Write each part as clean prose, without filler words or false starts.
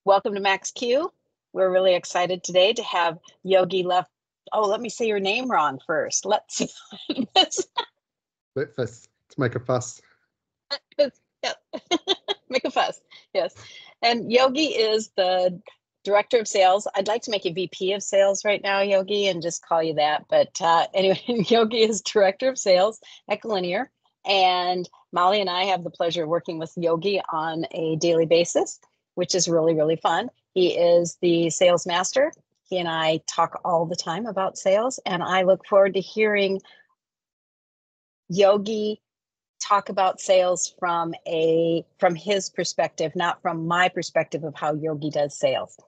Welcome to Max Q. We're really excited today to have Yogi Letfus. Oh, let me say your name wrong first. Let's Letfus. Let's make a fuss. Yep. Make a fuss. Yes. And Yogi is the Director of Sales. I'd like to make you VP of Sales right now, Yogi, and just call you that. But anyway, Yogi is Director of Sales at Linear. And Molly and I have the pleasure of working with Yogi on a daily basis, which is really, really fun. He is the sales master. He and I talk all the time about sales, and I look forward to hearing Yogi talk about sales from his perspective, not from my perspective of how Yogi does sales.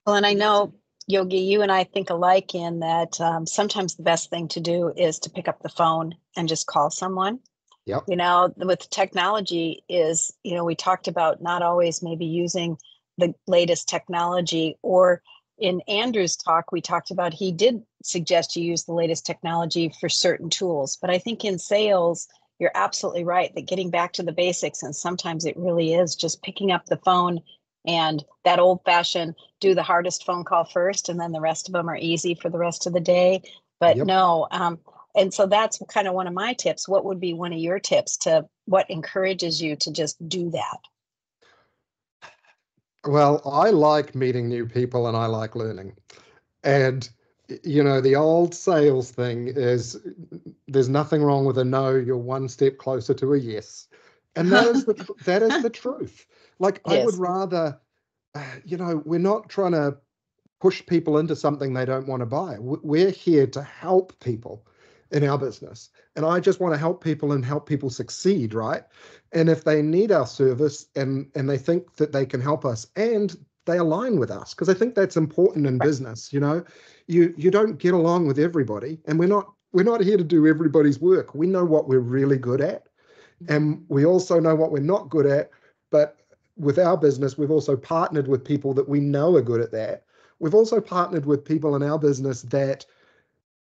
Well, and I know, Yogi, you and I think alike in that sometimes the best thing to do is to pick up the phone and just call someone. Yep. You know, with technology is, we talked about not always maybe using the latest technology, or in Andrew's talk, we talked about he did suggest you use the latest technology for certain tools. But I think in sales, you're absolutely right that getting back to the basics, and sometimes it really is just picking up the phone and that old fashioned do the hardest phone call first, and then the rest of them are easy for the rest of the day. But Yep. no, and so that's kind of one of my tips. What would be one of your tips to what encourages you to just do that? Well, I like meeting new people and I like learning. And, the old sales thing is there's nothing wrong with a no, you're one step closer to a yes. And that is the truth. Like, I would rather, we're not trying to push people into something they don't want to buy. We're here to help people in our business. And I just want to help people and help people succeed, right? And if they need our service and they think that they can help us and they align with us, because I think that's important in business. You don't get along with everybody, and we're not here to do everybody's work. We know what we're really good at, and we also know what we're not good at. But with our business, we've also partnered with people that we know are good at that. We've also partnered with people in our business that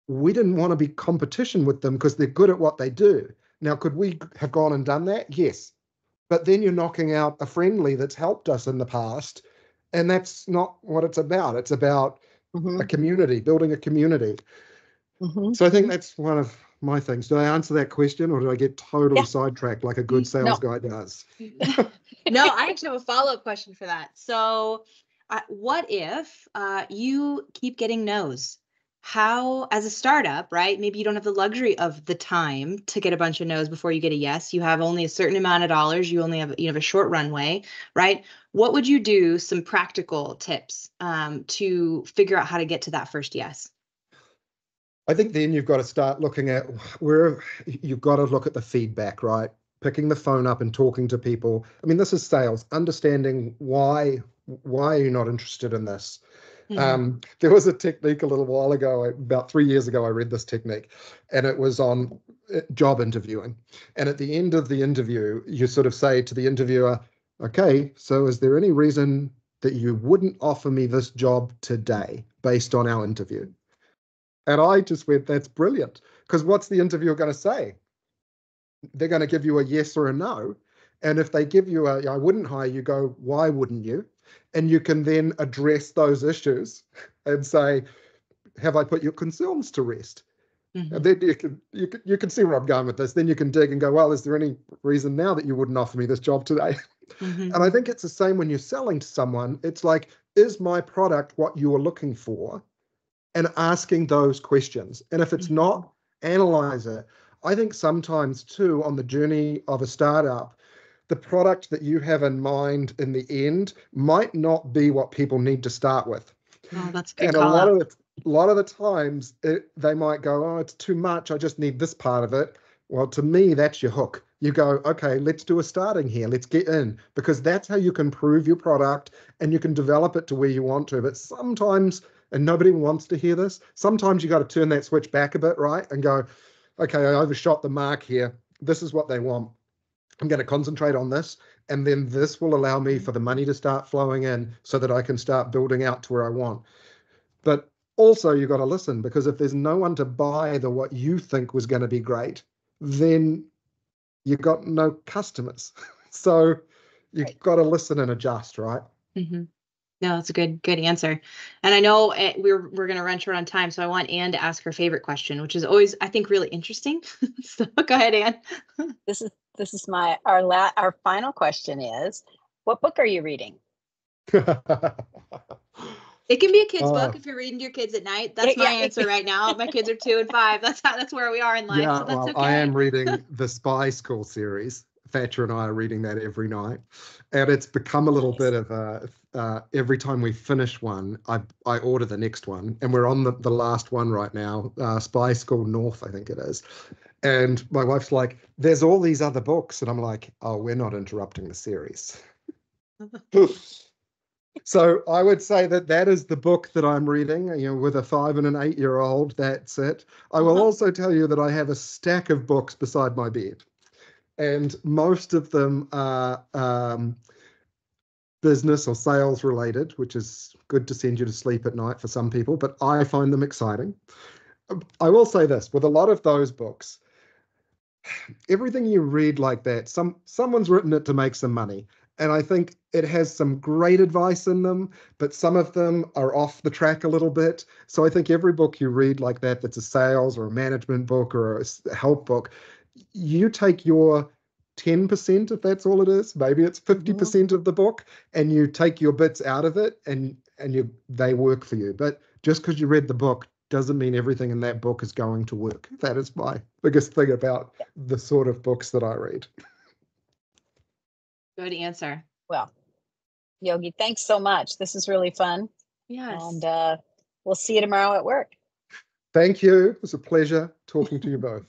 we didn't want to be competition with them because they're good at what they do. Now, could we have gone and done that? Yes. But then you're knocking out a friendly that's helped us in the past. And that's not what it's about. It's about a community, building a community. So I think that's one of my things. Did I answer that question, or did I get totally sidetracked like a good sales guy does? No, I actually have a follow-up question for that. So what if you keep getting no's? How, as a startup, right? Maybe you don't have the luxury of the time to get a bunch of no's before you get a yes. You have only a certain amount of dollars. You have a short runway, right? What would you do? Some practical tips to figure out how to get to that first yes. I think then you've got to start looking at you've got to look at the feedback, right? Picking the phone up and talking to people. I mean, this is sales, understanding why are you not interested in this? There was a technique a little while ago, about 3 years ago, I read this technique, and it was on job interviewing. And at the end of the interview, you sort of say to the interviewer, okay, so is there any reason that you wouldn't offer me this job today based on our interview? And I just went, that's brilliant. Because what's the interviewer going to say? They're going to give you a yes or a no. And if they give you I wouldn't hire you, go, why wouldn't you? And you can then address those issues and say, have I put your concerns to rest? And then you can see where I'm going with this. Then you can dig and go, well, is there any reason now that you wouldn't offer me this job today? And I think it's the same when you're selling to someone. It's like, is my product what you are looking for? And asking those questions. And if it's not, analyze it. I think sometimes too, on the journey of a startup, the product that you have in mind in the end might not be what people need to start with. Oh, that's a good and call a lot of the times they might go, oh, it's too much. I just need this part of it. Well, to me, that's your hook. You go, okay, let's do a starting here. Let's get in, because that's how you can prove your product and you can develop it to where you want to. But sometimes, and nobody wants to hear this, sometimes you got to turn that switch back a bit, right? And go, okay, I overshot the mark here. This is what they want. I'm going to concentrate on this. And then this will allow me for the money to start flowing in so that I can start building out to where I want. But Also, you got to listen, because if there's no one to buy the what you think was going to be great, then you got no customers. So you've Right. got to listen and adjust, right? Mm-hmm. No, that's a good answer. And I know we're going to run short on time, so I want Anne to ask her favorite question, which is always, I think, really interesting. So go ahead, Anne. This is our final question is, what book are you reading? It can be a kid's book Oh, if you're reading to your kids at night. That's my Yeah. answer right now. My kids are 2 and 5. That's where we are in life. yeah, So that's well, I okay. am reading the Spy School series. Thatcher and I are reading that every night, and it's become a little Nice. bit of a every time we finish one, I order the next one, and we're on the last one right now, Spy School North, I think it is. And my wife's like, "There's all these other books," and I'm like, "Oh, we're not interrupting the series." So I would say that is the book that I'm reading, with a 5 and an 8-year-old. That's it. I will also tell you that I have a stack of books beside my bed, and most of them are business or sales related, which is good to send you to sleep at night for some people, but I find them exciting. I will say this, with a lot of those books, everything you read like that, someone's written it to make some money. And I think it has some great advice in them, but some of them are off the track a little bit. So I think every book you read like that, that's a sales or a management book or a help book, you take your 10%, if that's all it is, maybe it's 50% of the book, and you take your bits out of it, and they work for you. But just because you read the book doesn't mean everything in that book is going to work. That is my biggest thing about the sort of books that I read. Good answer. Well, Yogi, thanks so much. This is really fun. Yes. And we'll see you tomorrow at work. Thank you. It was a pleasure talking to you both.